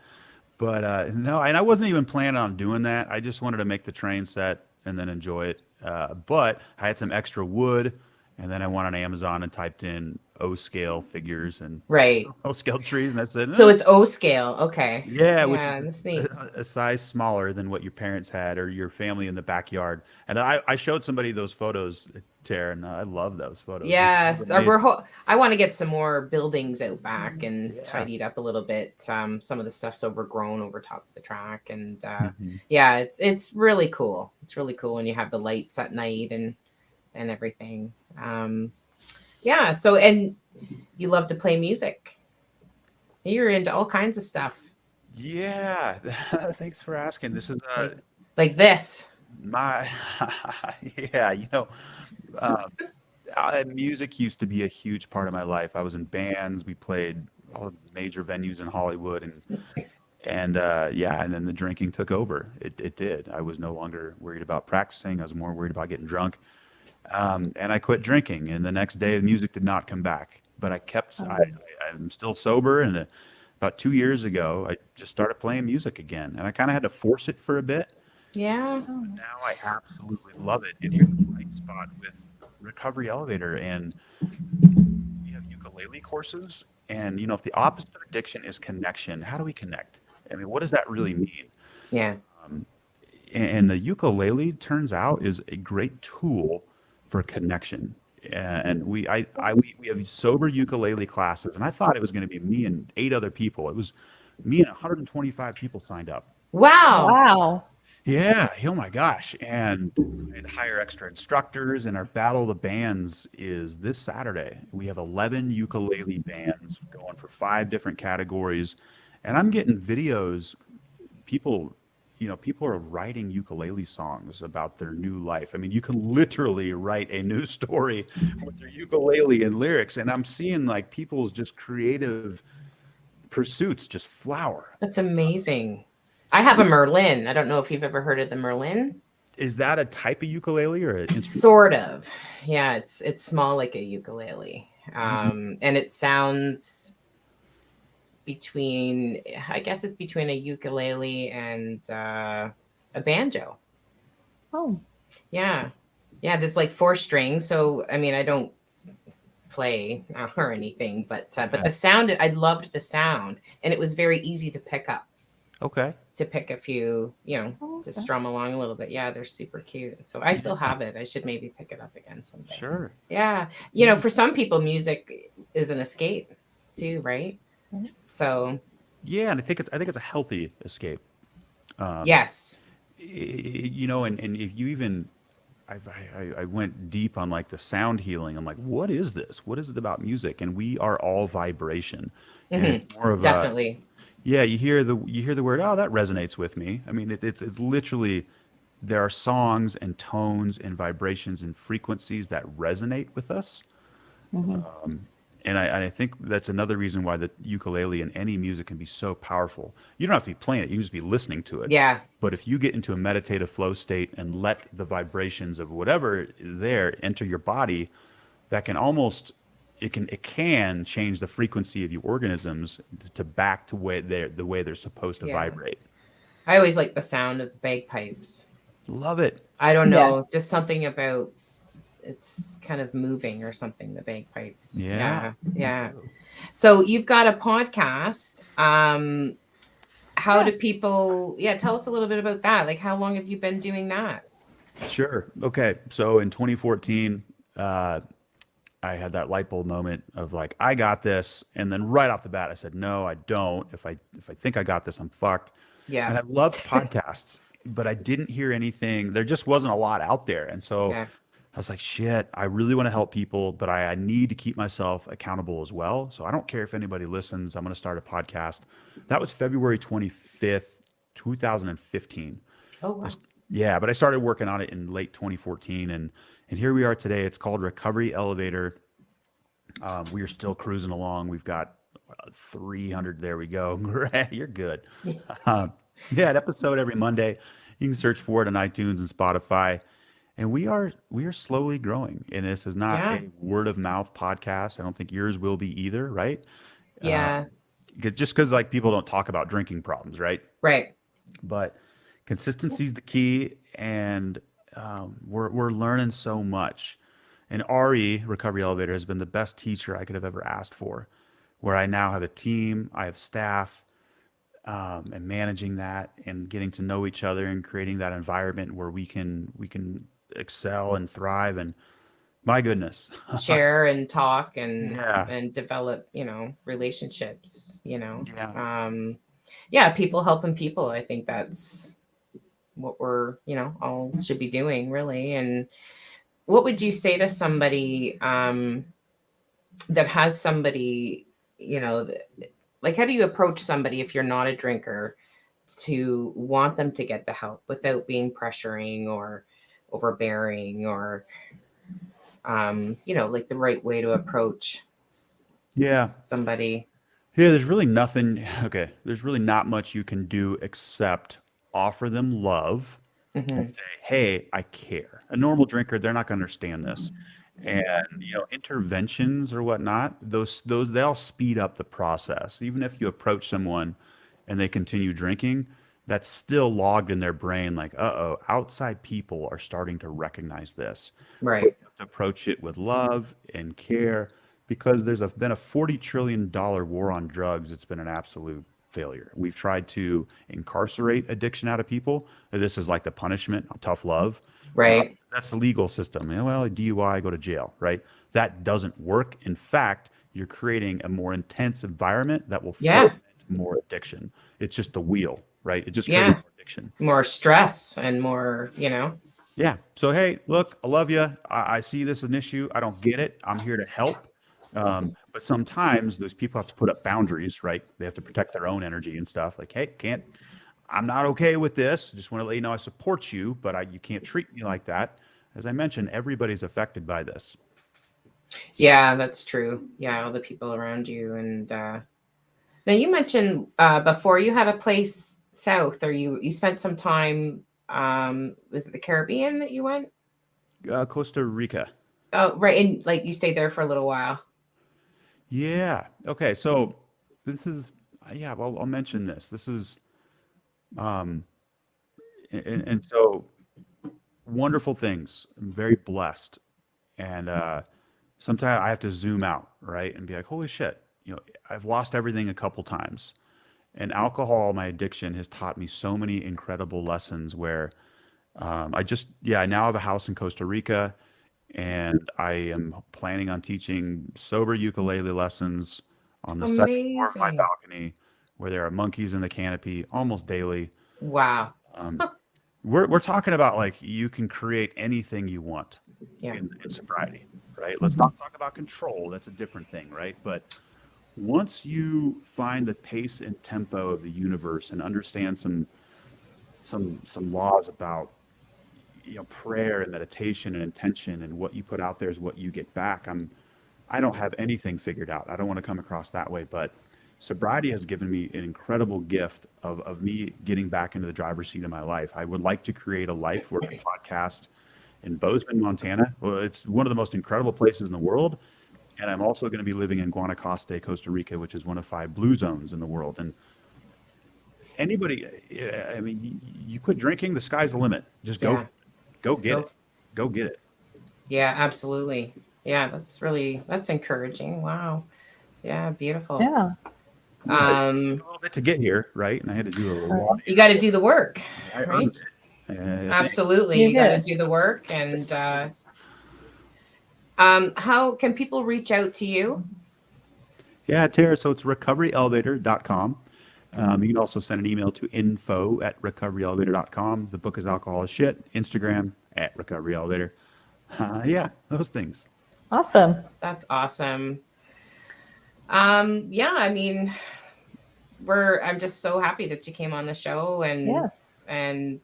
But no, and I wasn't even planning on doing that. I just wanted to make the train set and then enjoy it. But I had some extra wood, and then I went on Amazon and typed in O scale figures and Right. O scale trees, and I said, So it's O scale. Okay. yeah, which is Yeah, that's neat. a size smaller than what your parents had or your family in the backyard. And I showed somebody those photos, Tara, and I love those photos. Yeah, It's or amazing. I want to get some more buildings out back and Yeah. tidied up a little bit. Some of the stuff's overgrown over top of the track, and Mhm. yeah, it's really cool. It's really cool when you have the lights at night and everything. Yeah. So, and you love to play music. You're into all kinds of stuff Yeah, thanks for asking. This is like this. my yeah, uh, music used to be a huge part of my life. I was in bands. We played all the major venues in Hollywood, and yeah, and then the drinking took over. It did. I was no longer worried about practicing. I was more worried about getting drunk. And I quit drinking. And the next day, the music did not come back. But I kept. I'm still sober, and about 2 years ago, I just started playing music again, and I kind of had to force it for a bit. Yeah. Now I absolutely love it. And here's the bright spot with Recovery Elevator, and we have ukulele courses. And if the opposite of addiction is connection, how do we connect? I mean, what does that really mean? Yeah. And the ukulele turns out is a great tool for connection. And we have sober ukulele classes, and I thought it was going to be me and 8 other people. It was me and 125 people signed up. Wow. Wow. Yeah, oh my gosh. And I'd hire extra instructors, and our Battle of the Bands is this Saturday. We have 11 ukulele bands going for 5 different categories. And I'm getting videos, people, people are writing ukulele songs about their new life. I mean, you can literally write a new story with your ukulele and lyrics. And I'm seeing like people's just creative pursuits just flower. That's amazing. I have a Merlin. I don't know if you've ever heard of the Merlin. Is that a type of ukulele or an instrument? Sort of. Yeah, it's small like a ukulele. And it sounds between, I guess it's between a ukulele and a banjo. Oh, Yeah. Yeah, there's like 4 strings. So, I mean, I don't play or anything, but the sound, I loved the sound, and it was very easy to pick up. Okay. To pick a few, to strum along a little bit. Yeah, they're super cute. So I still have it. I should maybe pick it up again someday. Sure. Yeah. For some people, music is an escape too, right? So. Yeah, and I think it's a healthy escape. Yes. And if you even, I went deep on like the sound healing. I'm like, what is this? What is it about music? And we are all vibration. And it's more of definitely. Yeah, you hear the word, oh, that resonates with me. I mean, it's literally, there are songs and tones and vibrations and frequencies that resonate with us. And I think that's another reason why the ukulele and any music can be so powerful. You don't have to be playing it; you can just be listening to it. Yeah. But if you get into a meditative flow state and let the vibrations of whatever is there enter your body, that can almost it can change the frequency of your organisms to back to the way they're supposed to vibrate. I always like the sound of the bagpipes. Love it. I don't know, just something about it's kind of moving or something, the bagpipes. Yeah. So you've got a podcast. How do people tell us a little bit about that? Like, how long have you been doing that? Sure. Okay. So in 2014, I had that light bulb moment of like, I got this. And then right off the bat, I said, no, I don't. If I think I got this, I'm fucked. Yeah. And I loved podcasts, but I didn't hear anything. There just wasn't a lot out there. And so I was like, shit, I really want to help people, but I need to keep myself accountable as well. So I don't care if anybody listens. I'm going to start a podcast. That was February 25th, 2015. Oh, wow. Yeah, but I started working on it in late 2014, and here we are today. It's called Recovery Elevator. We are still cruising along. We've got 300. There we go. You're good. An episode every Monday. You can search for it on iTunes and Spotify. And we are slowly growing. And this is not a word of mouth podcast. I don't think yours will be either, right? Yeah. because like people don't talk about drinking problems, right? Right. But consistency is the key, and we're learning so much. And RE Recovery Elevator has been the best teacher I could have ever asked for, where I now have a team, I have staff, and managing that and getting to know each other and creating that environment where we can excel and thrive. And my goodness, Share and talk and yeah, develop, relationships, yeah, yeah, people helping people. I think that's what we're, all should be doing, really. And what would you say to somebody that has somebody, like, how do you approach somebody if you're not a drinker to want them to get the help without being pressuring or overbearing, or like the right way to approach yeah. somebody? Yeah, there's really nothing. Okay, there's really not much you can do except offer them love and Hmm. say, "Hey, I care." A normal drinker, they're not going to understand this, and interventions or whatnot. Those they all speed up the process. Even if you approach someone and they continue drinking, that's still logged in their brain. Like, uh-oh, outside people are starting to recognize this. But Right. you have to approach it with love and care because been a $40 trillion war on drugs. It's been an absolute failure. We've tried to incarcerate addiction out of people. This is like the punishment, tough love. Right. That's the legal system. Well, a DUI, go to jail, right? That doesn't work. In fact, you're creating a more intense environment that will Yeah. foment more addiction. It's just the wheel, right? It just creates Yeah. more addiction. More stress and more, Yeah. So, hey, look, I love you. I see this as an issue. I don't get it. I'm here to help. But sometimes those people have to put up boundaries, right? They have to protect their own energy and stuff. Like, hey, I'm not okay with this. Just want to let you know I support you, but you can't treat me like that. As I mentioned, everybody's affected by this. yeah, that's true. Yeah. All the people around you. And, now you mentioned before you had a place south, or you spent some time. Was it the Caribbean that you went? Costa Rica. Oh, right. And like you stayed there for a little while. Yeah. Okay. So this is, yeah, well, I'll mention this. This is, um, and so wonderful things. I'm very blessed. And sometimes I have to zoom out, right? And be like, holy shit, I've lost everything a couple times. And alcohol, my addiction, has taught me so many incredible lessons where I now have a house in Costa Rica, and I am planning on teaching sober ukulele lessons on the second floor of my Amazing. balcony where there are monkeys in the canopy almost daily. Wow. Um, we're talking about like you can create anything you want Yeah. in sobriety, right? Let's not talk about control. That's a different thing, right? But once you find the pace and tempo of the universe and understand some laws about prayer and meditation and intention, and what you put out there is what you get back. I don't have anything figured out. I don't want to come across that way, but sobriety has given me an incredible gift of me getting back into the driver's seat of my life. I would like to create a life where I podcast in Bozeman, Montana. Well, it's one of the most incredible places in the world. And I'm also going to be living in Guanacaste, Costa Rica, which is one of 5 blue zones in the world. And anybody, I mean, you quit drinking, the sky's the limit. Just Yeah. go get it. Go get it. Yeah, absolutely. Yeah, that's encouraging. Wow. Yeah, beautiful. Yeah. A little bit to get here, right? And I had to do a lot. You got to do the work, I right? earned it. Absolutely. You You got to did. do the work. And how can people reach out to you? Yeah, Tara. So it's recoveryelevator.com. You can also send an email to info@recoveryelevator.com. The book is Alcohol is Shit. Instagram @recoveryelevator. Yeah, those things. Awesome. That's awesome. Yeah, I mean, I'm just so happy that you came on the show, and Yes. and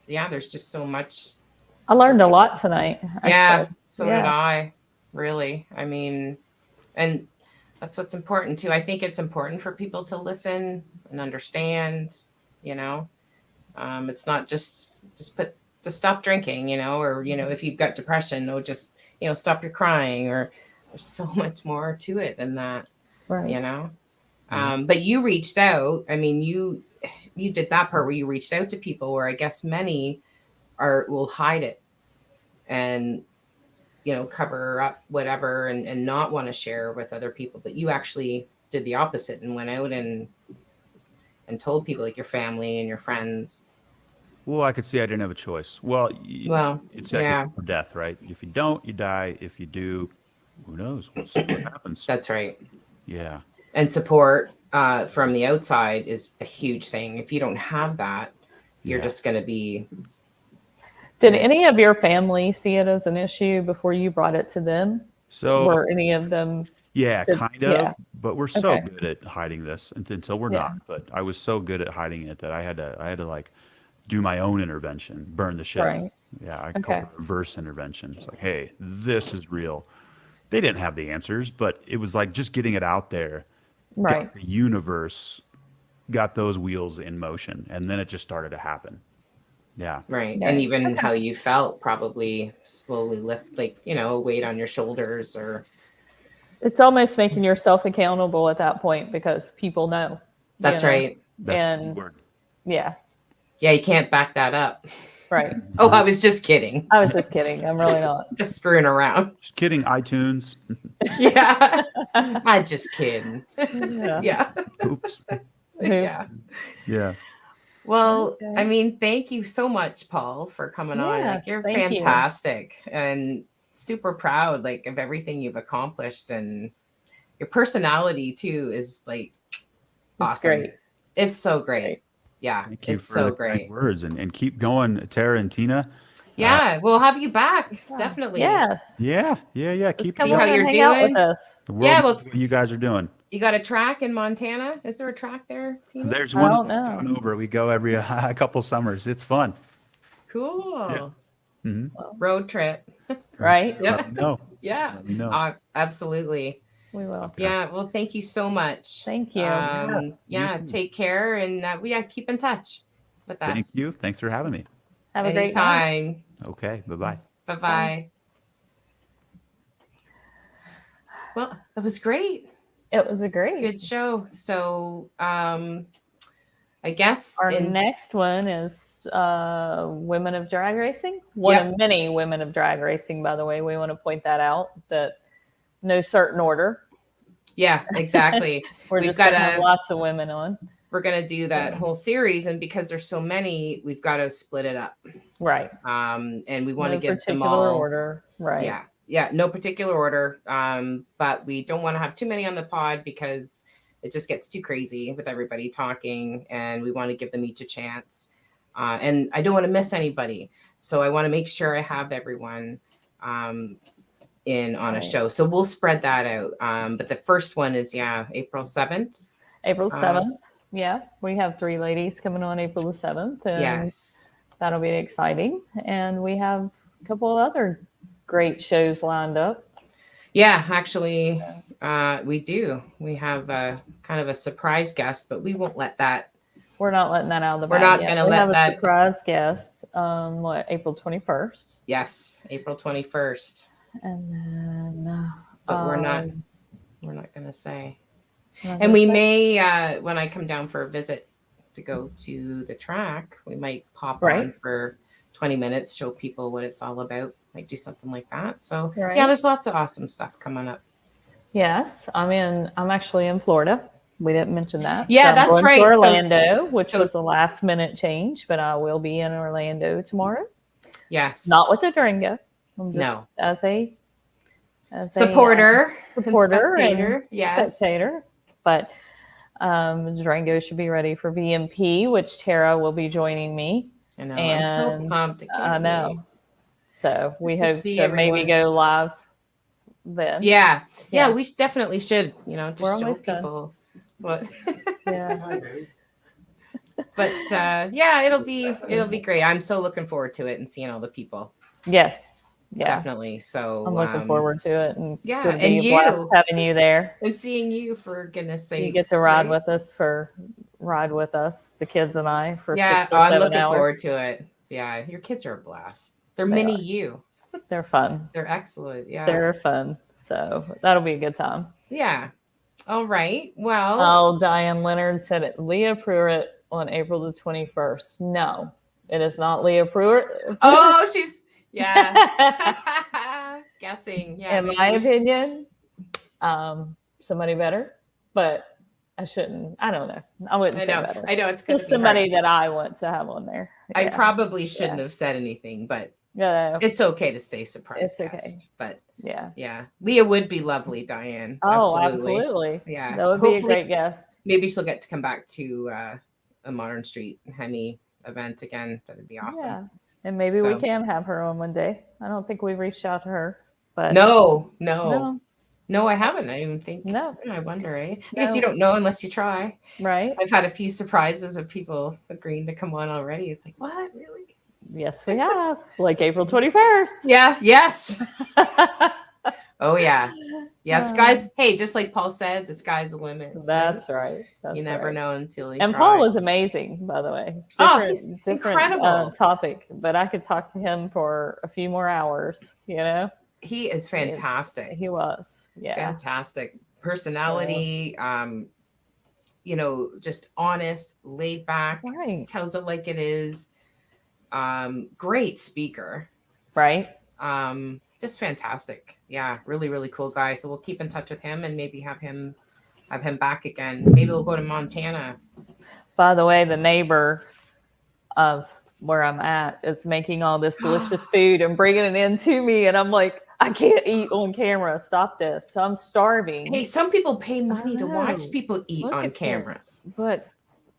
yeah, there's just so much. I learned a lot tonight. Yeah, Actually. so did I. Really. I mean, and that's what's important too. I think it's important for people to listen and understand, it's not just to stop drinking, or, if you've got depression, just, stop your crying, or there's so much more to it than that, Right. But you reached out. I mean, you did that part where you reached out to people, where I guess many will hide it and, you know, cover up whatever and not want to share with other people. But you actually did the opposite and went out and told people, like your family and your friends. Well, I could see I didn't have a choice. Well, Well, it's like yeah, death, right? If you don't, you die. If you do, who knows? We'll see what happens. that's right. Yeah. And support from the outside is a huge thing. If you don't have that, you're just going to be. Did any of your family see it as an issue before you brought it to them? So Were any of them? yeah, kind of. Yeah. But we're so Okay. good at hiding this until we're Yeah. not. But I was so good at hiding it that I had to like do my own intervention, burn the shit. Right. Yeah, I call Okay. it reverse intervention. It's like, hey, this is real. They didn't have the answers, but it was like just getting it out there, Right. got the universe, got those wheels in motion, and then it just started to happen. Yeah. Right. Yeah. And even how you felt probably slowly lift, like, you know, a weight on your shoulders or. It's almost making yourself accountable at that point because people know. That's you know? right. That's the And word. yeah. Yeah, you can't back that up. Right. Oh, I was just kidding. I was just kidding. I'm really not. Just screwing around. Just kidding, iTunes. Yeah. I'm just kidding. Yeah. Yeah. Oops. Yeah. Yeah. Well, Okay. I mean, thank you so much, Paul, for coming on. Like, Yes, you're thank you. fantastic and super proud, like, of everything you've accomplished, and your personality too is like awesome. Great. It's so great. Great. Yeah, Thank you it's for so the kind great. words and keep going, Tara and Tina. Yeah, we'll have you back. Definitely. Yes. Yeah. Let's See Keep come how on doing and you're hang out doing. with us. the world Yeah, knows what you guys are doing. You got a track in Montana? Is there a track there, Tina? There's I one don't that's know. coming over. We go every a couple summers. It's fun. Cool. hmm Road trip. Right? Yeah. Let me know. Yeah. Let me know. Absolutely. We will. Okay. Yeah. Well, thank you so much. Thank you. Yeah. too. Take care, and keep in touch with us. Thank you. Thanks for having me. Have a great night. Anytime. Okay. Bye-bye. Bye-bye. Well, it was great. It was a great. Good show. So, I guess Our next one is Women of Drag Racing. One Yep. of many Women of Drag Racing, by the way. We want to point that out, that no certain order. yeah, exactly. We're We've just going to gotta- have lots of women on. We're gonna do that whole series, and because there's so many, we've got to split it up. Right. And we want to No give them particular all order. Right. Yeah, no particular order. But we don't want to have too many on the pod because it just gets too crazy with everybody talking, and we want to give them each a chance. And I don't want to miss anybody, so I want to make sure I have everyone in on a Right. show. So we'll spread that out. But the first one is April 7th. April 7th. Yeah. We have 3 ladies coming on April the 7th. And Yes. that'll be exciting. And we have a couple of other great shows lined up. Yeah, actually, we do. We have kind of a surprise guest, but we won't let that. We're not letting that out of the We're bag not yet. gonna we let have that- a surprise guest. April 21st. Yes, April 21st. And then But we're not going to say. not And gonna we say- may, when I come down for a visit to go to the track, we might pop Right. on for 20 minutes, show people what it's all about. Might do something like that. So Right. yeah, there's lots of awesome stuff coming up. Yes, I'm actually in Florida. We didn't mention that. Yeah, I'm that's going to right. So- Orlando, which so- was a last minute change, but I will be in Orlando tomorrow. Yes. Not with a Durango. I'm just No. as a Supporter. and supporter and spectator. Yes. spectator. But Durango should be ready for VMP, which Tara will be joining me. I know. I'm so And pumped. I know. So we Just to hope see to maybe everyone. go live then. Yeah, Yeah. we definitely should. We're Just show almost done. people what. Yeah. But yeah, it'll be great. I'm so looking forward to it and seeing all the people. Yes. Yeah. Definitely. So I'm looking forward to it, and yeah, it'll be and a blast you. having you there. And seeing you, for goodness sake. You get to ride with us, the kids and I, for Yeah, 6 or I'm 7 looking hours. forward to it. Yeah, your kids are a blast. They're They mini are. you. They're fun. They're excellent. Yeah. They're fun. So that'll be a good time. Yeah. All right. Well, Oh, Diane Leonard said it. Leah Pruitt on April the 21st. No, it is not Leah Pruitt. oh, she's, yeah. Guessing. Yeah. In Maybe. my opinion, somebody better, but I shouldn't. I don't know. I wouldn't I say know. better. I know. It's going to Just be somebody hard. that I want to have on there. I Yeah. probably shouldn't have said anything, but Yeah. it's okay to say surprise It's guest. okay. But Yeah. yeah, Leah would be lovely, Diane. Oh, absolutely. Yeah. That would be a Hopefully, great guest. maybe she'll get to come back to a Modern Street Hemi event again. That'd be awesome. Yeah. And maybe we can have her on one day. I don't think we've reached out to her. But No, I haven't. I even think. No. I wonder, eh? I guess you don't know unless you try. Right. I've had a few surprises of people agreeing to come on already. It's like, what? Really? Yes, we have. Like April 21st. Yeah. Yes. Oh yeah. Yes, guys. Hey, just like Paul said, the sky's the limit. That's right. You never know until you And try. Paul was amazing, by the way. He's incredible. Topic, but I could talk to him for a few more hours. You know, he is fantastic. He was, yeah, fantastic personality. You know, just honest, laid back, right. Tells it like it is. Great speaker, right? Just fantastic. Yeah, really, really cool guy. So we'll keep in touch with him and maybe have him back again. Maybe we'll go to Montana. By the way, the neighbor of where I'm at is making all this delicious food and bringing it in to me, and I'm like, I can't eat on camera. Stop this. I'm starving. Hey, some people pay money to watch people eat on camera. This. But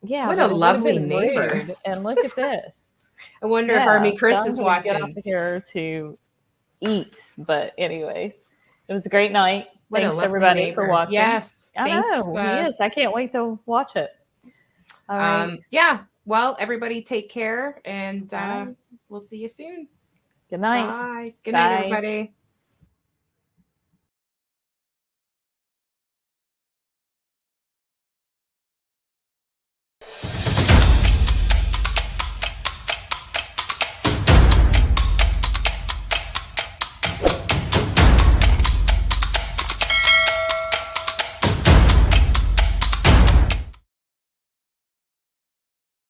yeah, what a lovely neighbor. And look at this. I wonder if Army Chris is watching. Get off of here to eat. But anyways, it was a great night. Thanks everybody neighbor. for watching. Yes. I know. Yes, I can't wait to watch it. All right. Yeah. Well, everybody take care and we'll see you soon. Good night. Bye. Good night, everybody.